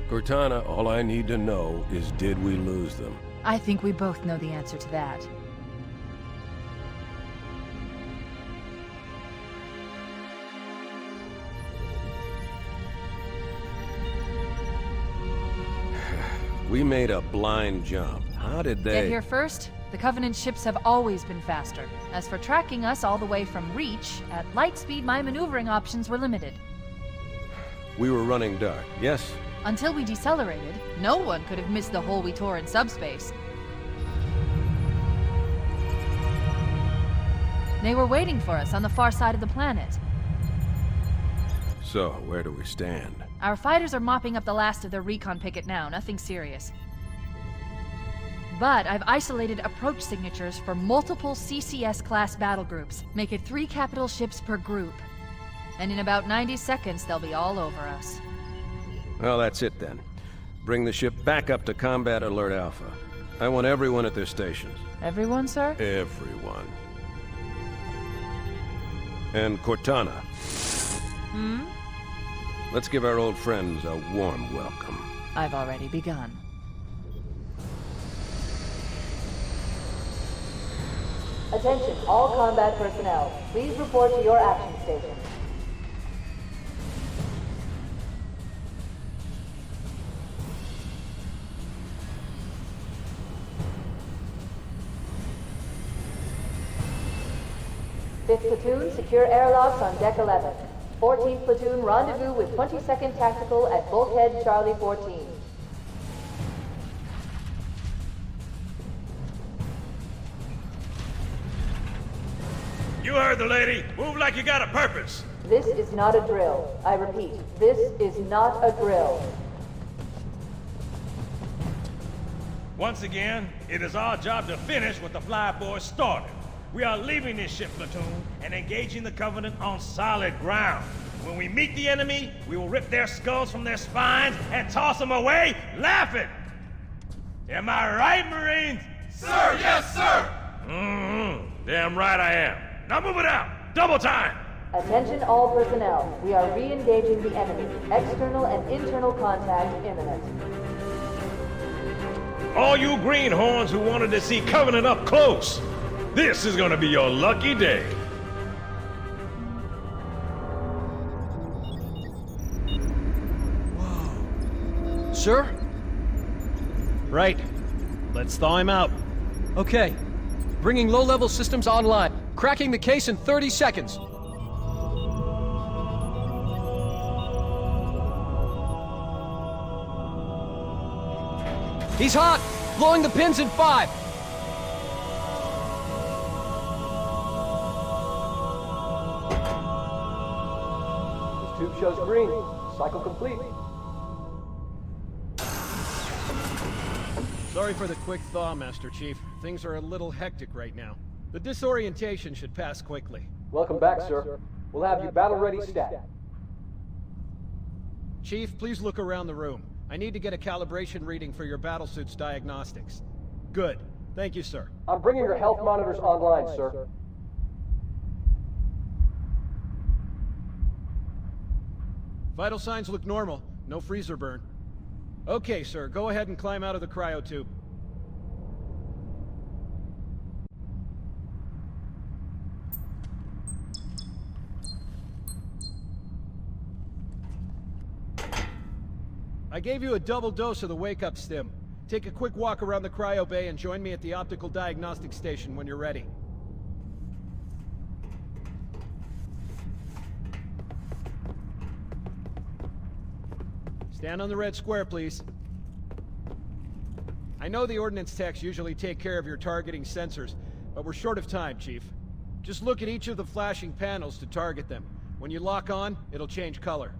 Cortana, all I need to know is did we lose them? I think we both know the answer to that. We made a blind jump. How did they... Get here first? The Covenant ships have always been faster. As for tracking us all the way from Reach, at light speed my maneuvering options were limited. We were running dark, yes? Until we decelerated, no one could have missed the hole we tore in subspace. They were waiting for us on the far side of the planet. So, where do we stand? Our fighters are mopping up the last of their recon picket now, nothing serious. But I've isolated approach signatures for multiple CCS-class battle groups. Make it 3 capital ships per group. And in about 90 seconds, they'll be all over us. Well, that's it then. Bring the ship back up to Combat Alert Alpha. I want everyone at their stations. Everyone, sir? Everyone. And Cortana. Hmm? Let's give our old friends a warm welcome. I've already begun. Attention, all combat personnel. Please report to your action station. Fifth platoon, secure airlocks on deck 11. 14th platoon, rendezvous with 22nd Tactical at Bulkhead Charlie 14. You heard the lady. Move like you got a purpose. This is not a drill. I repeat, this is not a drill. Once again, it is our job to finish what the Flyboys started. We are leaving this ship platoon and engaging the Covenant on solid ground. When we meet the enemy, we will rip their skulls from their spines and toss them away, laughing. Am I right, Marines? Sir, yes, sir! Damn right I am. Now move it out! Double time! Attention all personnel. We are re-engaging the enemy. External and internal contact imminent. All you greenhorns who wanted to see Covenant up close, this is gonna be your lucky day. Sir? Right. Let's thaw him out. Okay. Bringing low-level systems online. Cracking the case in 30 seconds. He's hot! Blowing the pins in 5! This tube shows green. Cycle complete. Sorry for the quick thaw, Master Chief. Things are a little hectic right now. The disorientation should pass quickly. Welcome back, sir. We'll have you battle-ready stat. Chief, please look around the room. I need to get a calibration reading for your battlesuit's diagnostics. Good. Thank you, sir. I'm bringing your health monitors online, sir. Vital signs look normal. No freezer burn. Okay, sir. Go ahead and climb out of the cryotube. I gave you a double dose of the wake-up stim. Take a quick walk around the cryo bay and join me at the optical diagnostic station when you're ready. Stand on the red square, please. I know the ordnance techs usually take care of your targeting sensors, but we're short of time, Chief. Just look at each of the flashing panels to target them. When you lock on, it'll change color.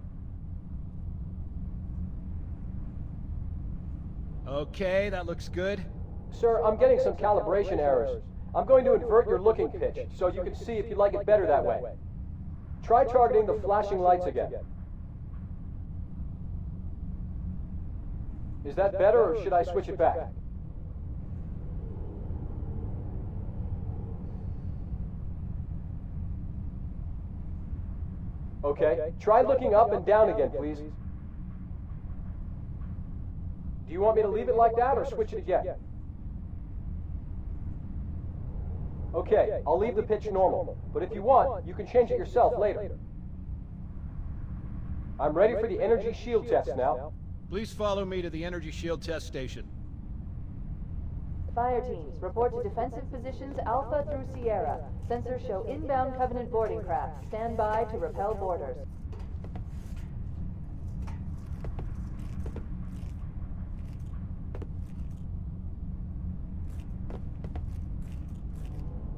Okay, that looks good. Sir, I'm getting some calibration errors. I'm going to invert your looking pitch, so you can see if you like it better that way. Try targeting the flashing lights again. Is that better, or should I switch it back? Okay, try looking up and down again, please. Do you want me to leave it like that or switch it again? Okay, I'll leave the pitch normal, but if you want, you can change it yourself later. I'm ready for the energy shield test now. Please follow me to the energy shield test station. Fire teams, report to defensive positions Alpha through Sierra. Sensors show inbound Covenant boarding craft. Stand by to repel boarders.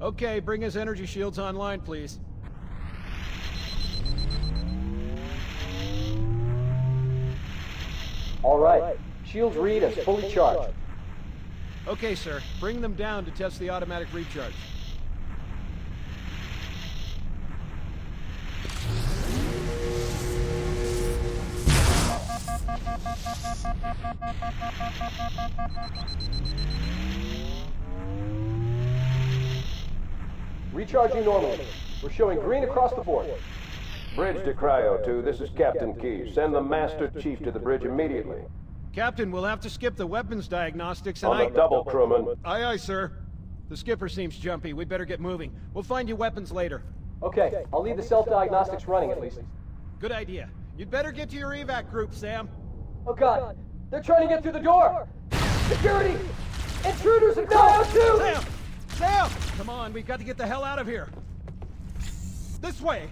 Okay, bring his energy shields online, please. All right, shields read as fully charged. Okay, sir. Bring them down to test the automatic recharge. Recharging normally. We're showing green across the board. Bridge to Cryo 2, this is Captain Keyes. Send the Master Chief to the bridge immediately. Captain, we'll have to skip the weapons diagnostics and On the double, crewman. Aye, aye, sir. The skipper seems jumpy. We'd better get moving. We'll find you weapons later. Okay, I'll leave the self-diagnostics running at least. Good idea. You'd better get to your evac group, Sam. Oh god, they're trying to get through the door! Security! Intruders in Cryo 2! Sam! Sam! Come on, we've got to get the hell out of here. This way!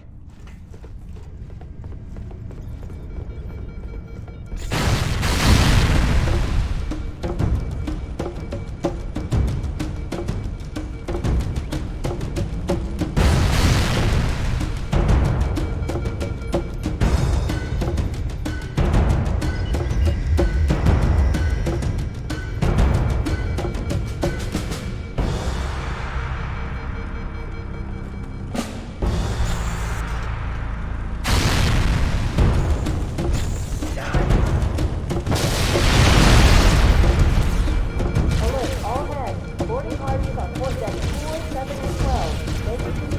Alert, all hands. Boarding parties on port deck 4, 7, and 12. Make it to the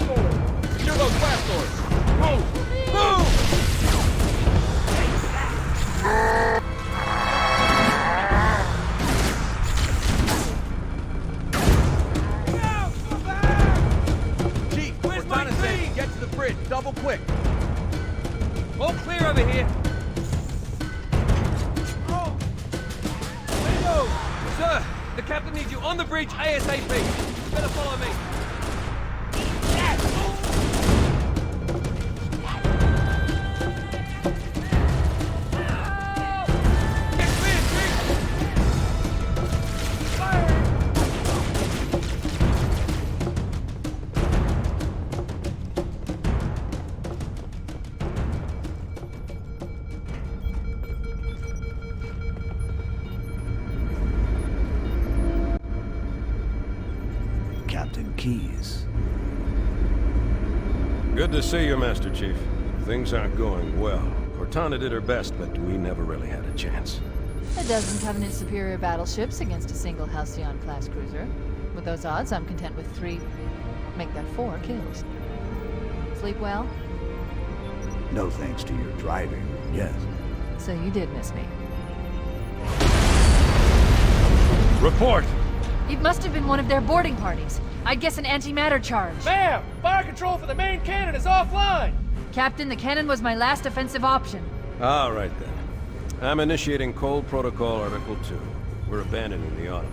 engage. Secure those blast doors! Move! Move! Chief, Cortana said get to the bridge, double quick. All clear over here. Sir, the captain needs you on the bridge ASAP. You better follow me. Get clear, Chief! Captain Keyes. Good to see you, Master Chief. Things aren't going well. Cortana did her best, but we never really had a chance. A dozen Covenant superior battleships against a single Halcyon-class cruiser. With those odds, I'm content with 3, make that 4 kills. Sleep well? No thanks to your driving, yes. So you did miss me. Report! It must have been one of their boarding parties. I'd guess an antimatter charge. Ma'am! Fire control for the main cannon is offline! Captain, the cannon was my last offensive option. All right, then. I'm initiating Cold Protocol Article 2. We're abandoning the Autumn.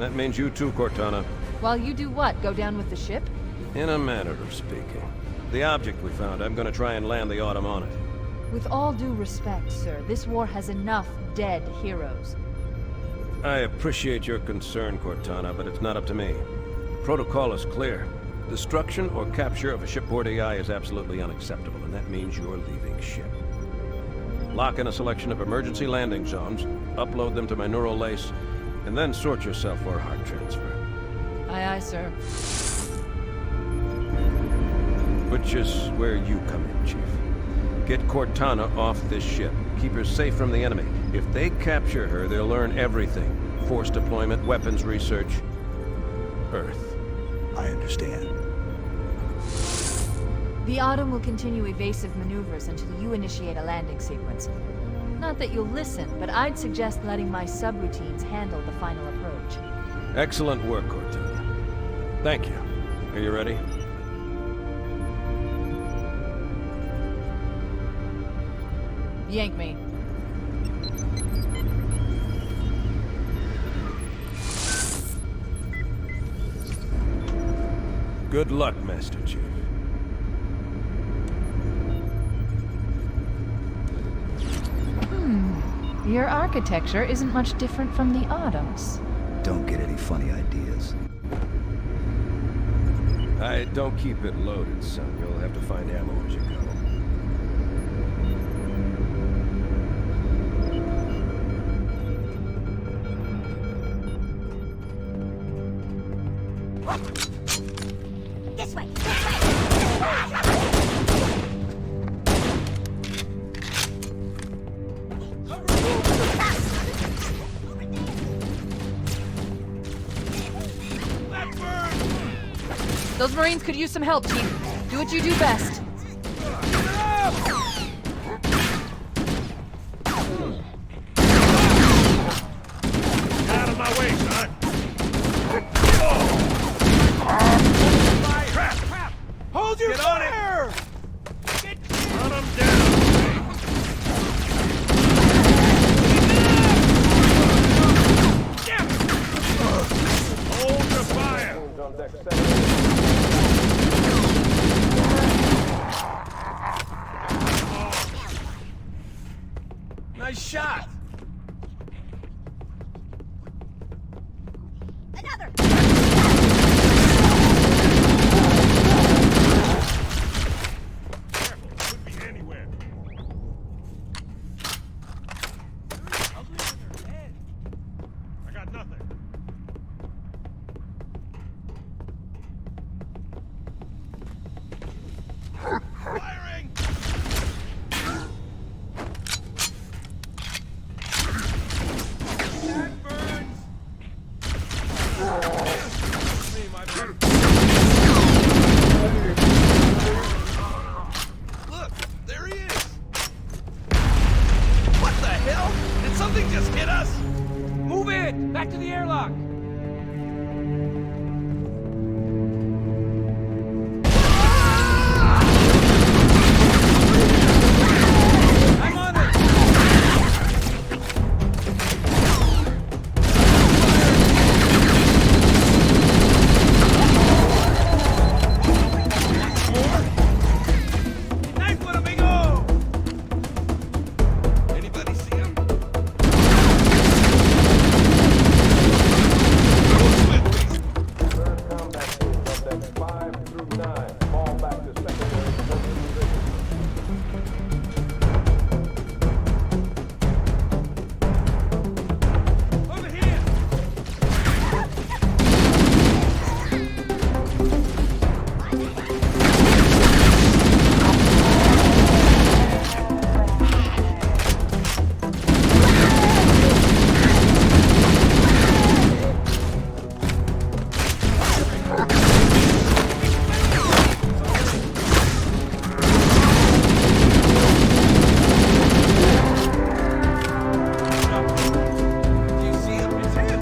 That means you too, Cortana. While you do what? Go down with the ship? In a manner of speaking. The object we found, I'm gonna try and land the Autumn on it. With all due respect, sir, this war has enough dead heroes. I appreciate your concern, Cortana, but it's not up to me. Protocol is clear. Destruction or capture of a shipboard AI is absolutely unacceptable, and that means you're leaving ship. Lock in a selection of emergency landing zones, upload them to my neural lace, and then sort yourself for a heart transfer. Aye, aye, sir. Which is where you come in, Chief. Get Cortana off this ship. Keep her safe from the enemy. If they capture her, they'll learn everything. Force deployment, weapons research, Earth. I understand. The Autumn will continue evasive maneuvers until you initiate a landing sequence. Not that you'll listen, but I'd suggest letting my subroutines handle the final approach. Excellent work, Cortana. Thank you. Are you ready? Yank me. Good luck, Master Chief. Your architecture isn't much different from the Autumn's. Don't get any funny ideas. I don't keep it loaded, son. You'll have to find ammo as you go. This way! Those Marines could use some help, Chief. Do what you do best. Out of my way, son! Crap! Hold your Get on it. fire! Run them down! Hold your fire! On deck 7. Nice shot! Another! Careful, could be anywhere. I got nothing. Firing! That burns! See, my friend. Look, there he is! What the hell? Did something just hit us? Move it! Back to the airlock! I'm on it! Nice one, amigo! Anybody see him? Third combat team on deck 5 through 9. Fall back to secondary position. Over here! Do you see him? It's him!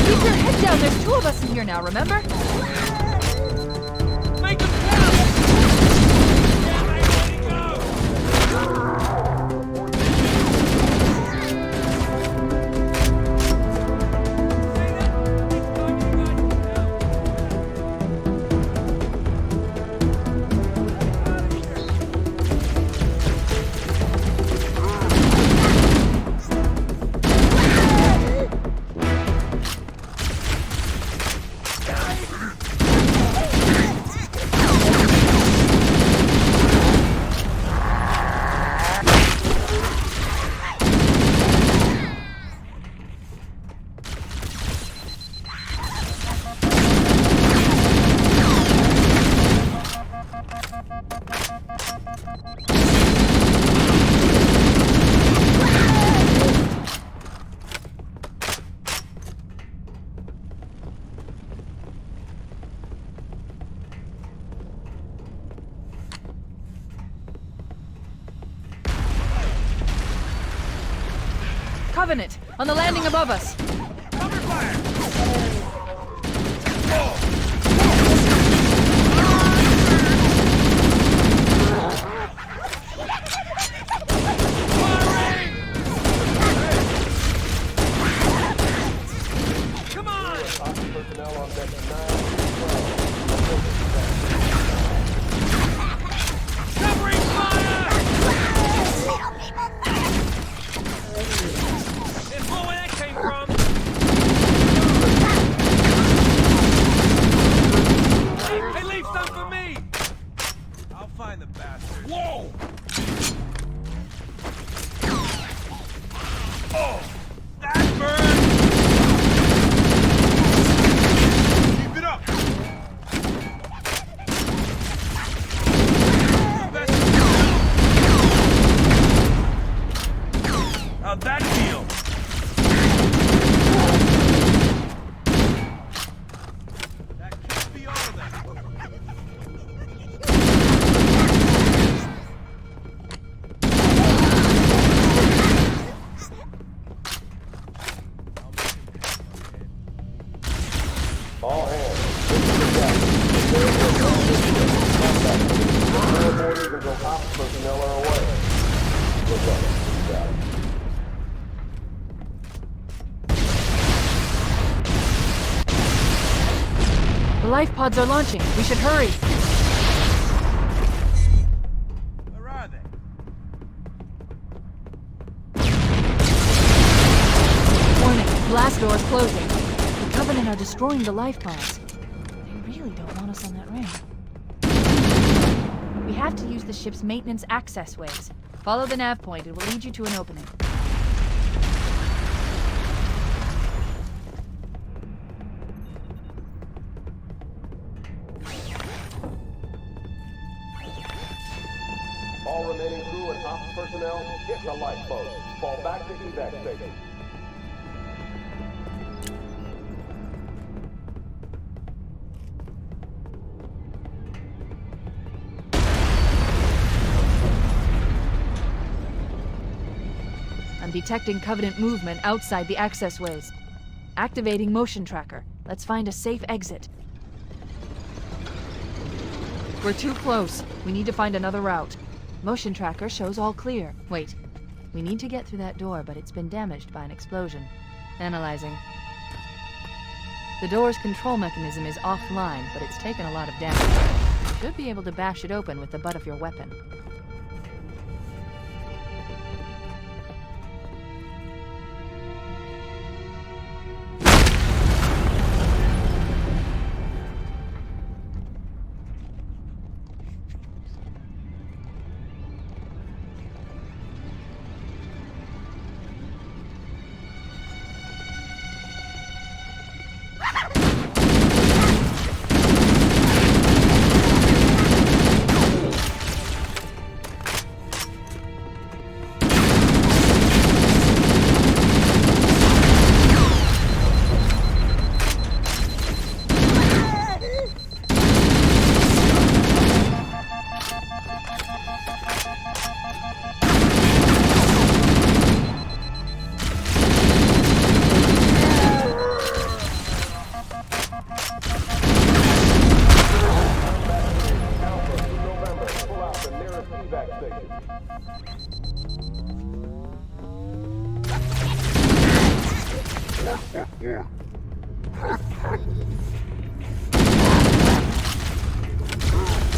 Keep your head down. There's two of us in here now, remember? Make him count! Covenant, on the landing above us. Cover fire! Come on! Personnel on deck 9. Covering fire! There's more where that came from. Hey, leave some for me! I'll find the bastard. Whoa! Oh! That burns! Keep it up! How'd that feel? That can't be all of them. All hands. Borders until ops personnel are away. Look up. Got it. The life pods are launching. We should hurry. Where are they? Warning, blast doors closing. The Covenant are destroying the life pods. They really don't want us on that ring. We have to use the ship's maintenance access ways. Follow the nav point. It will lead you to an opening. All remaining crew and ops personnel, hit the lifeboat. Fall back to evac station. I'm detecting Covenant movement outside the access ways. Activating motion tracker. Let's find a safe exit. We're too close. We need to find another route. Motion tracker shows all clear. Wait. We need to get through that door, but it's been damaged by an explosion. Analyzing. The door's control mechanism is offline, but it's taken a lot of damage. You should be able to bash it open with the butt of your weapon.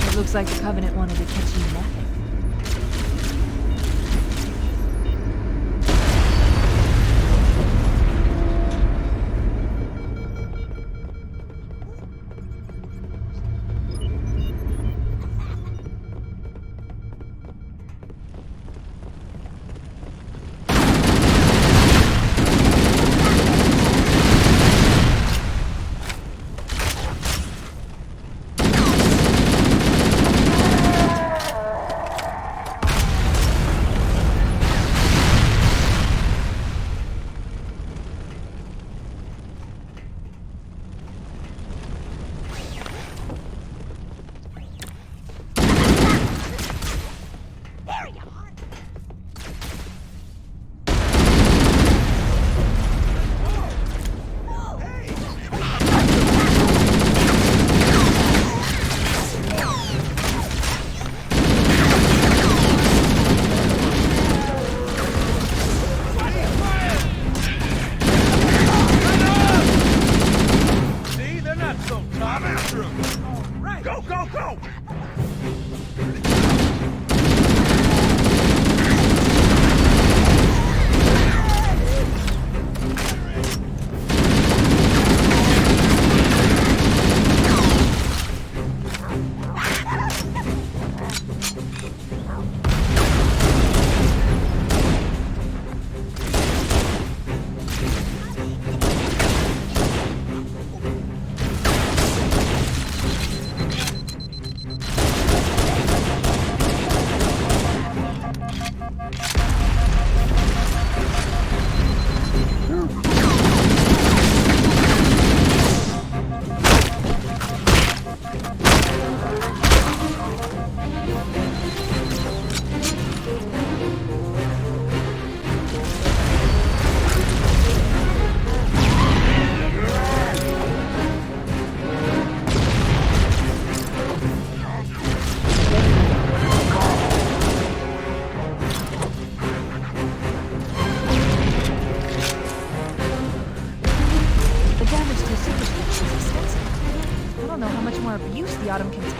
It looks like the Covenant wanted to catch you napping. the Autumn can take.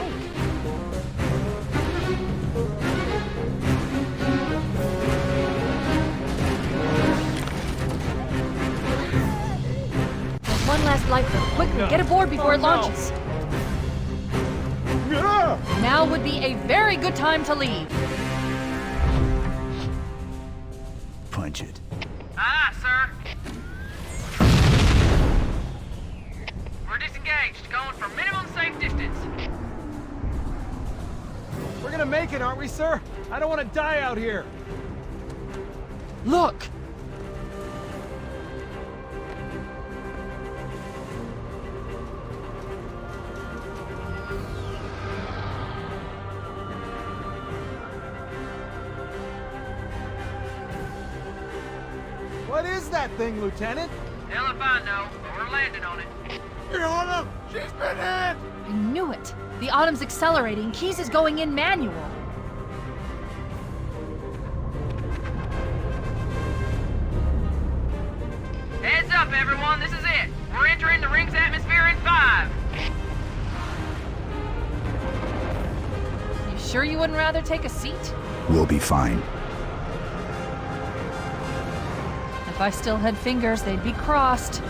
There's one last lifeboat. Quickly, get aboard before it launches. Now would be a very good time to leave. Punch it. Aye, sir. We're disengaged, going for minimum safe distance. We're gonna make it, aren't we, sir? I don't want to die out here. Look! What is that thing, Lieutenant? Hell if I know, but we're landing on it. The Autumn! She's been hit! I knew it! The Autumn's accelerating. Keys is going in manual. Heads up, everyone, this is it. We're entering the ring's atmosphere in 5. You sure you wouldn't rather take a seat? We'll be fine. If I still had fingers, they'd be crossed.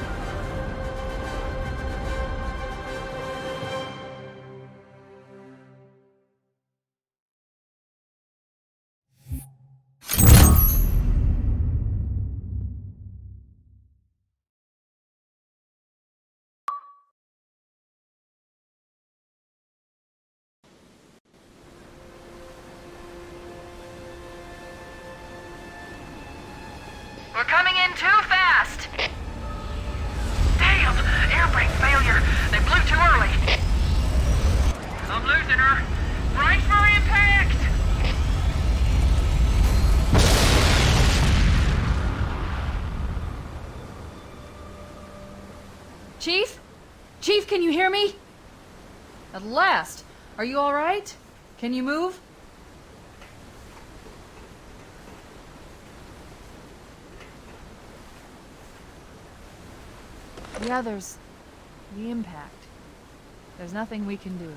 We're coming in too fast! Damn! Air brake failure! They blew too early! I'm losing her! Brace for impact! Chief? Chief, can you hear me? At last! Are you alright? Can you move? The others, the impact. There's nothing we can do.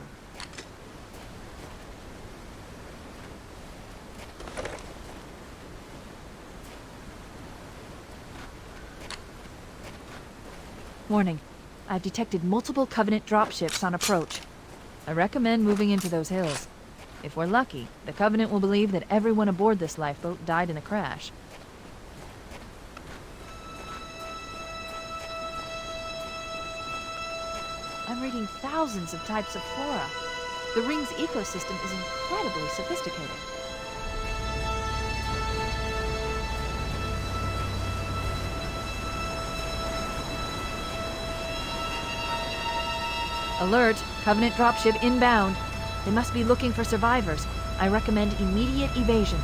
Warning. I've detected multiple Covenant dropships on approach. I recommend moving into those hills. If we're lucky, the Covenant will believe that everyone aboard this lifeboat died in the crash. I'm reading thousands of types of flora. The ring's ecosystem is incredibly sophisticated. Alert! Covenant dropship inbound. They must be looking for survivors. I recommend immediate evasion.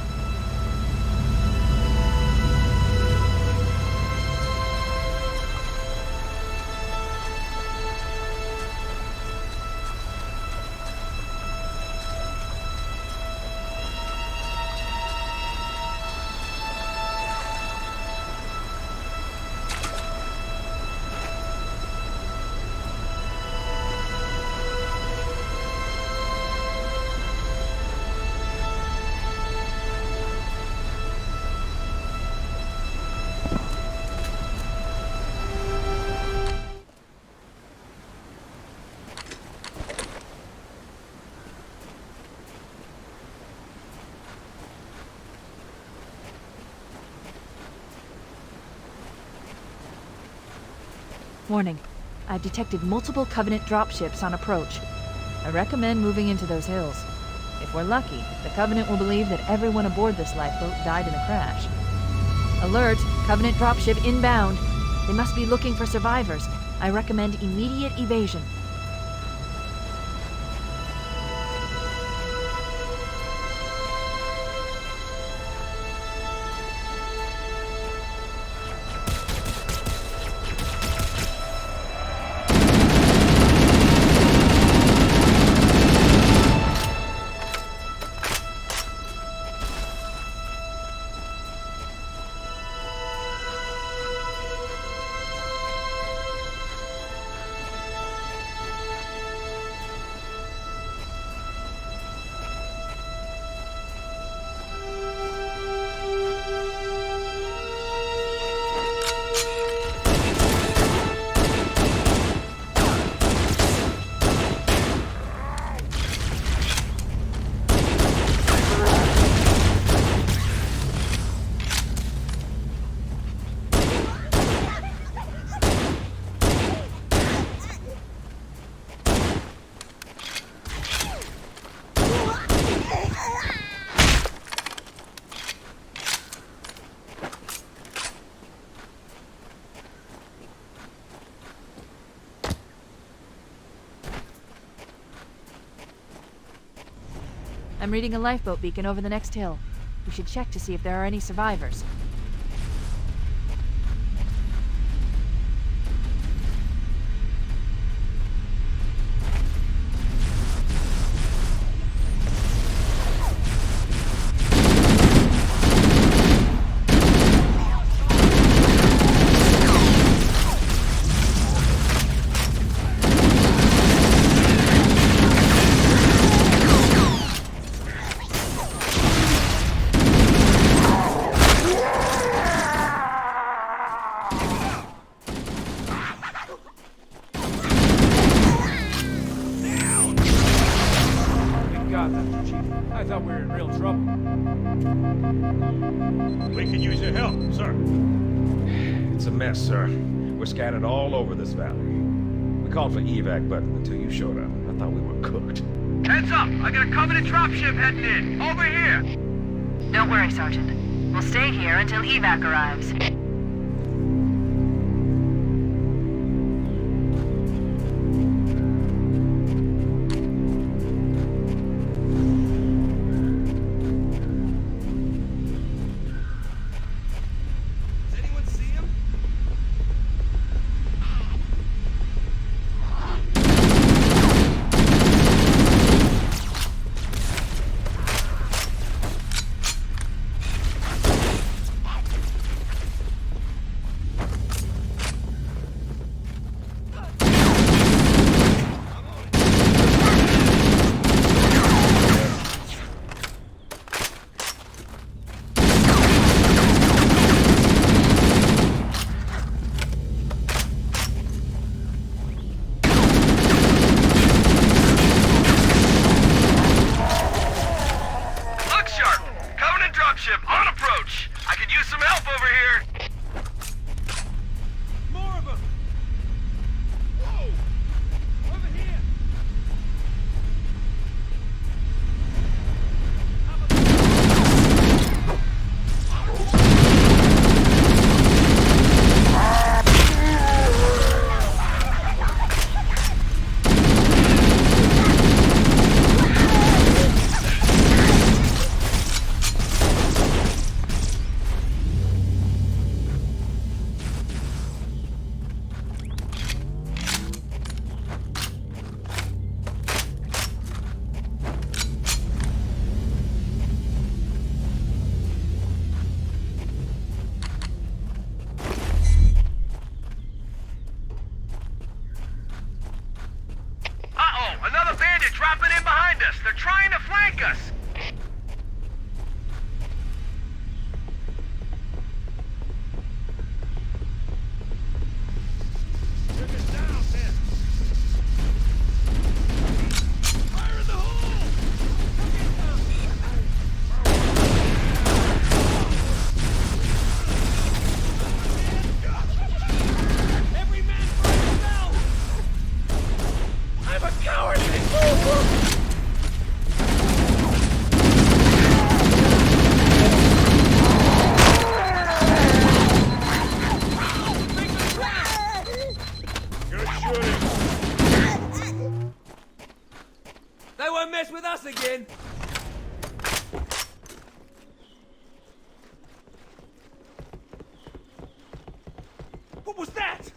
Warning. I've detected multiple Covenant dropships on approach. I recommend moving into those hills. If we're lucky, the Covenant will believe that everyone aboard this lifeboat died in the crash. Alert! Covenant dropship inbound. They must be looking for survivors. I recommend immediate evasion. I'm reading a lifeboat beacon over the next hill. We should check to see if there are any survivors. I thought we were in real trouble. We can use your help, sir. It's a mess, sir. We're scattered all over this valley. We called for evac, but until you showed up, I thought we were cooked. Heads up! I got a Covenant dropship heading in. Over here! Don't worry, Sergeant. We'll stay here until evac arrives. They're trying to flank us! They won't mess with us again! What was that?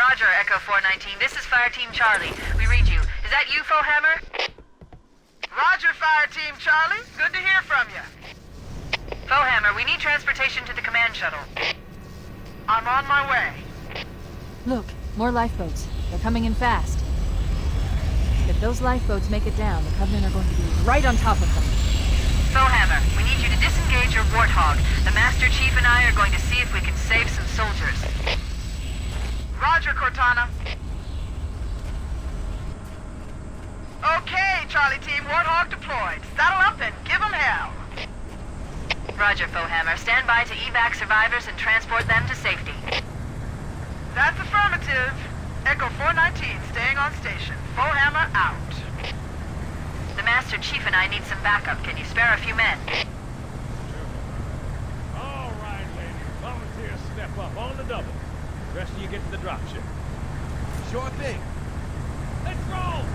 Roger, Echo 419. This is Fire Team Charlie. We read you. Is that you, Foehammer? Roger, Fire Team Charlie. Good to hear from you. Foehammer, we need transportation to the command shuttle. I'm on my way. Look, more lifeboats. They're coming in fast. If those lifeboats make it down, the Covenant are going to be right on top of them. Foehammer, we need you to disengage your Warthog. The Master Chief and I are going to see if we can save some soldiers. Roger, Cortana. Okay, Charlie Team, Warthog deployed. Saddle up and give them hell. Roger, Foehammer. Stand by to evac survivors and transport them to safety. That's affirmative. Echo 419 staying on station. Foehammer out. The Master Chief and I need some backup. Can you spare a few men? All right, ladies. Volunteers step up on the double. The rest of you get to the dropship. Sure thing. Let's roll!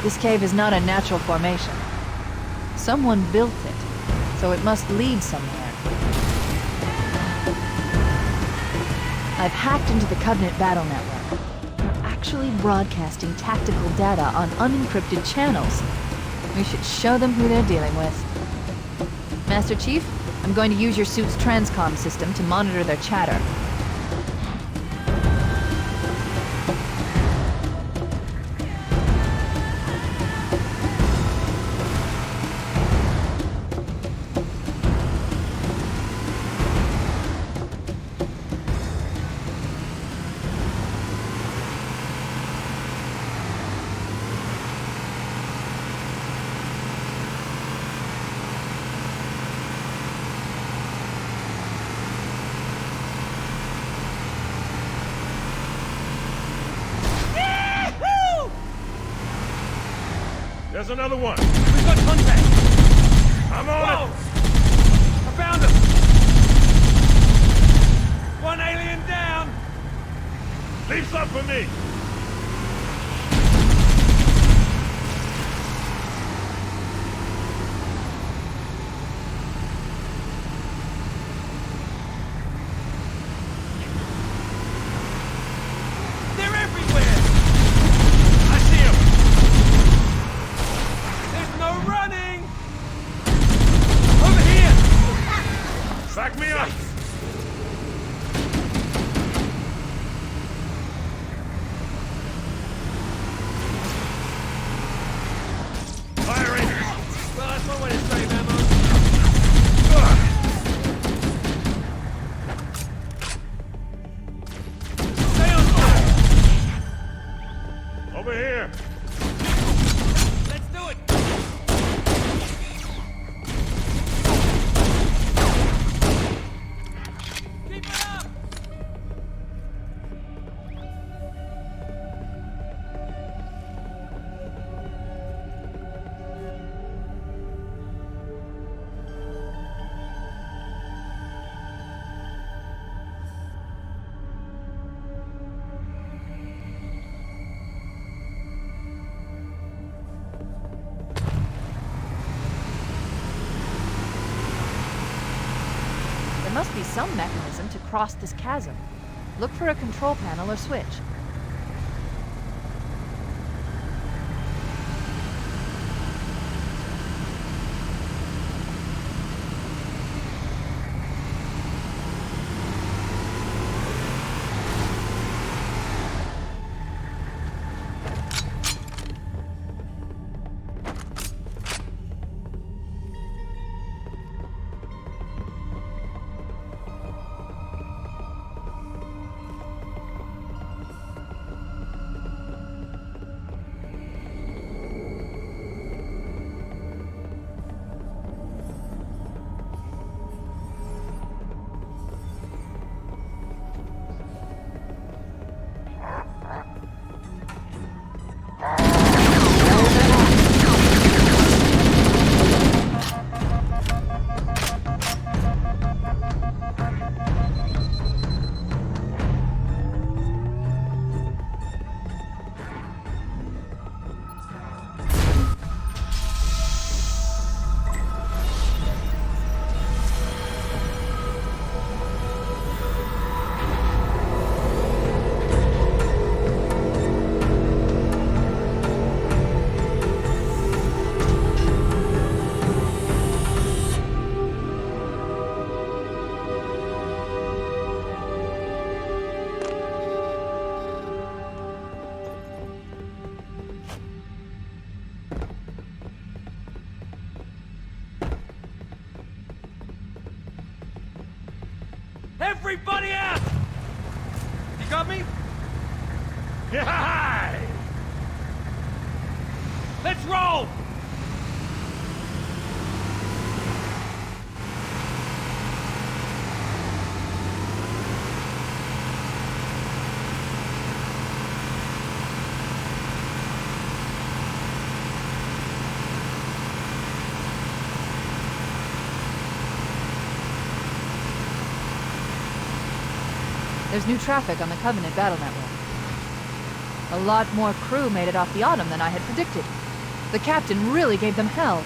This cave is not a natural formation. Someone built it, so it must lead somewhere. I've hacked into the Covenant battle network. They're actually broadcasting tactical data on unencrypted channels. We should show them who they're dealing with. Master Chief, I'm going to use your suit's transcom system to monitor their chatter. There's another one. We've got contact. I'm on it. I found him. One alien down. Leave some for me. They're everywhere. I see him. There's no running. Over here. Back me up. Firing. Well, that's one way to save ammo. Stay on fire. Over here. Let's do it. Keep it up. There must be some mechanism to cross this chasm. Look for a control panel or switch. Everybody out! You got me? Hi! Let's roll! There's new traffic on the Covenant battle network. A lot more crew made it off the Autumn than I had predicted. The captain really gave them hell.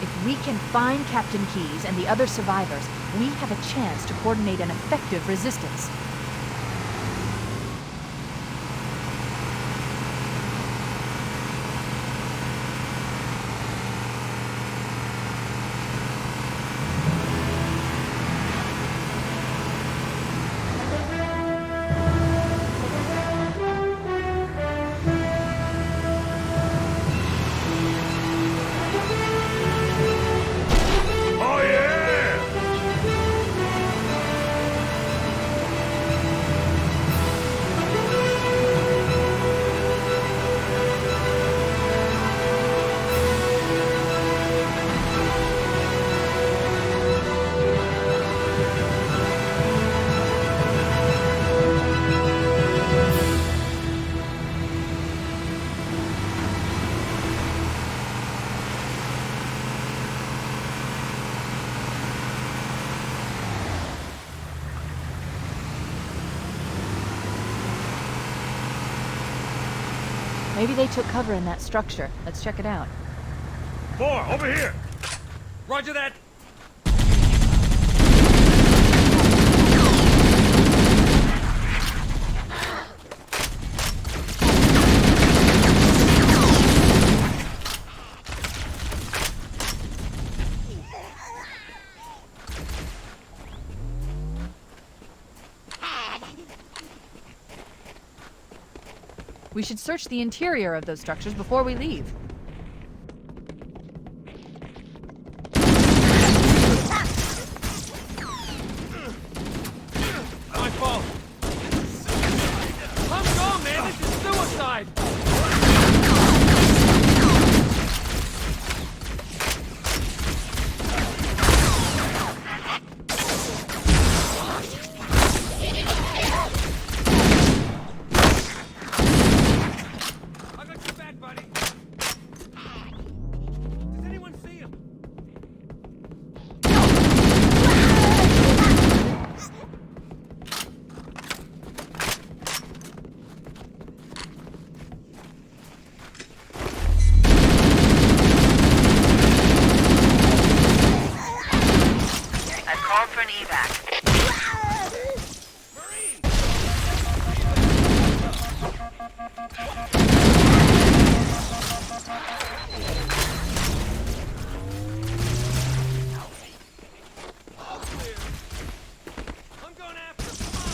If we can find Captain Keyes and the other survivors, we have a chance to coordinate an effective resistance. Oh yeah! Maybe they took cover in that structure. Let's check it out. More, over here! Roger that! We should search the interior of those structures before we leave. My fault. I'm gone, man. This is suicide. I got your back, buddy. Does anyone see him? I've called for an evac. I'm going after him. Come on.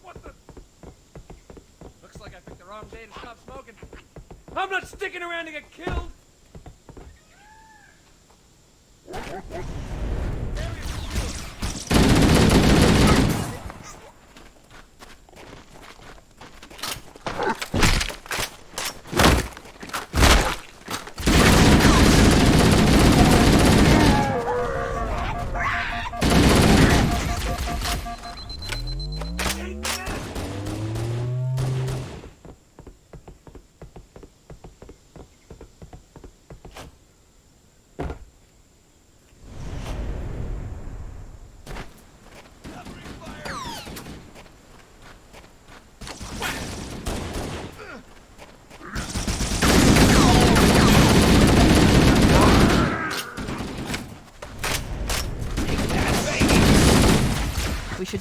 What the? Looks like I picked the wrong day to stop smoking. I'm not sticking around to get killed.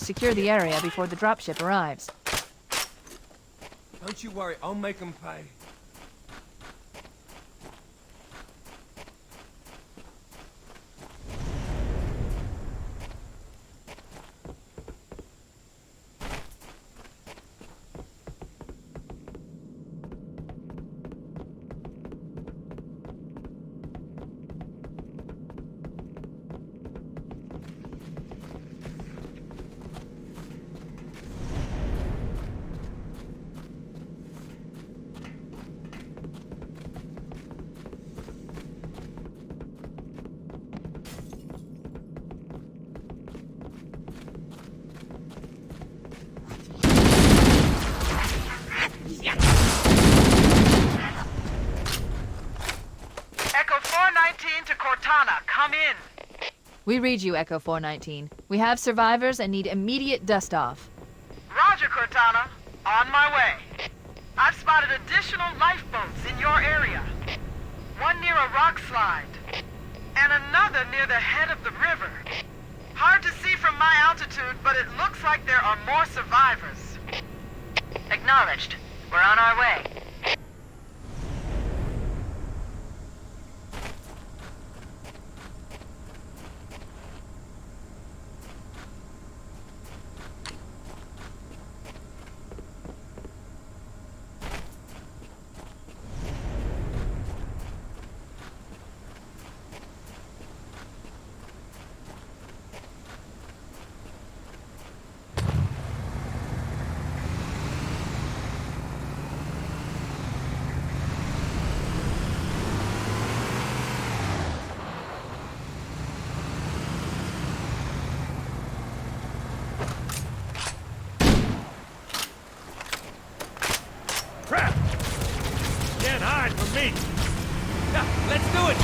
secure the area before the dropship arrives. Don't you worry, I'll make them pay. Echo 419 to Cortana, come in. We read you, Echo 419. We have survivors and need immediate dust-off. Roger, Cortana. On my way. I've spotted additional lifeboats in your area. One near a rock slide, and another near the head of the river. Hard to see from my altitude, but it looks like there are more survivors. Acknowledged. We're on our way. Crap! Can't hide from me! Yeah, let's do it!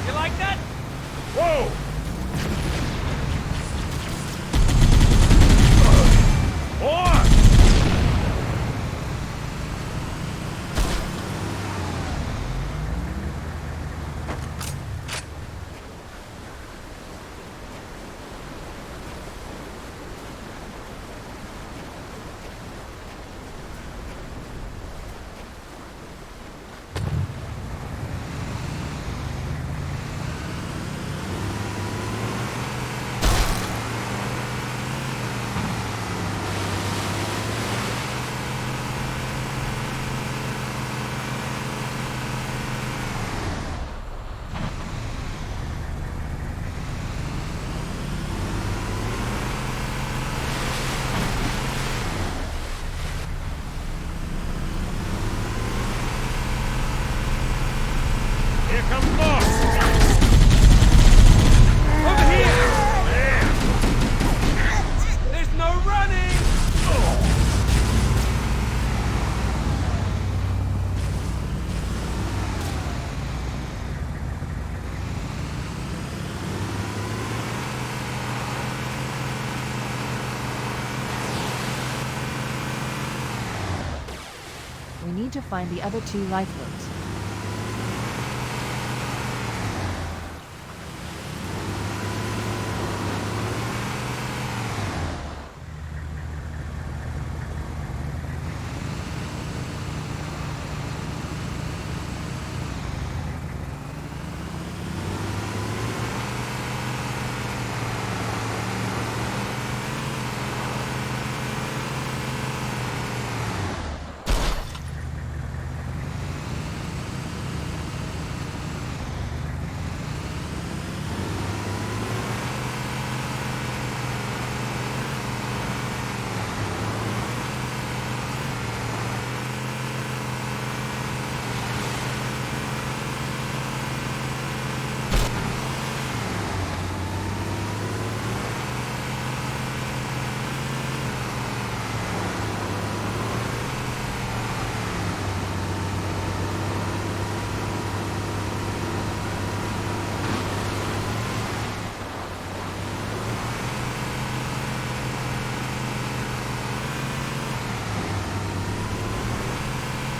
You like that? Whoa! More! Here comes more! Over here! There's no running! We need to find the other 2 lifeboats.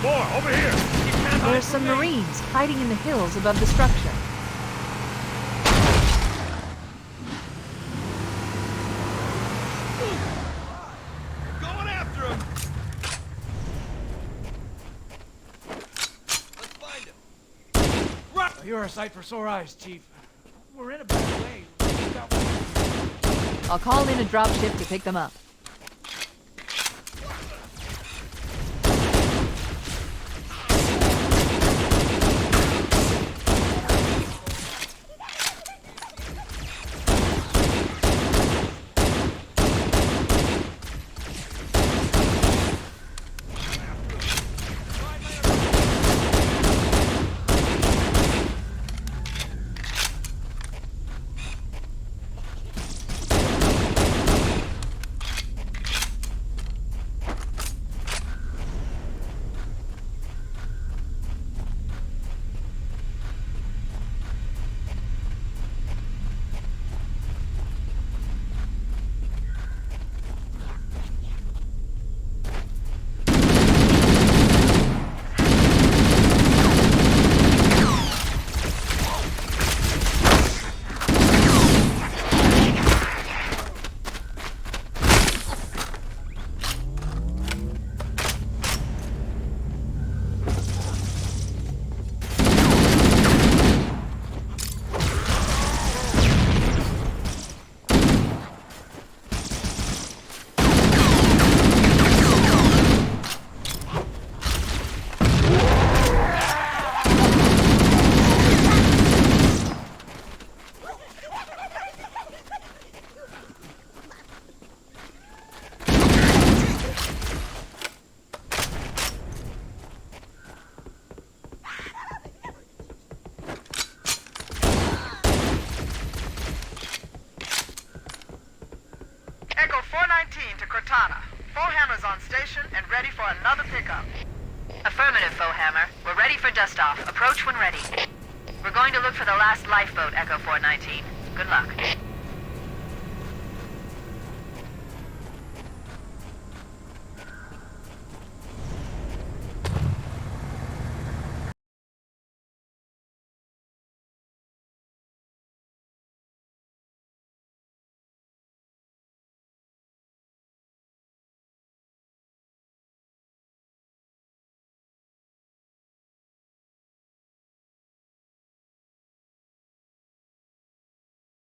More, over here! There are some Marines hiding in the hills above the structure. You're a sight for sore eyes, Chief. We're in a bad way. I'll call in a dropship to pick them up. Echo 419 to Cortana. Foehammer's on station and ready for another pickup. Affirmative, Foehammer. We're ready for dust-off. Approach when ready. We're going to look for the last lifeboat, Echo 419. Good luck.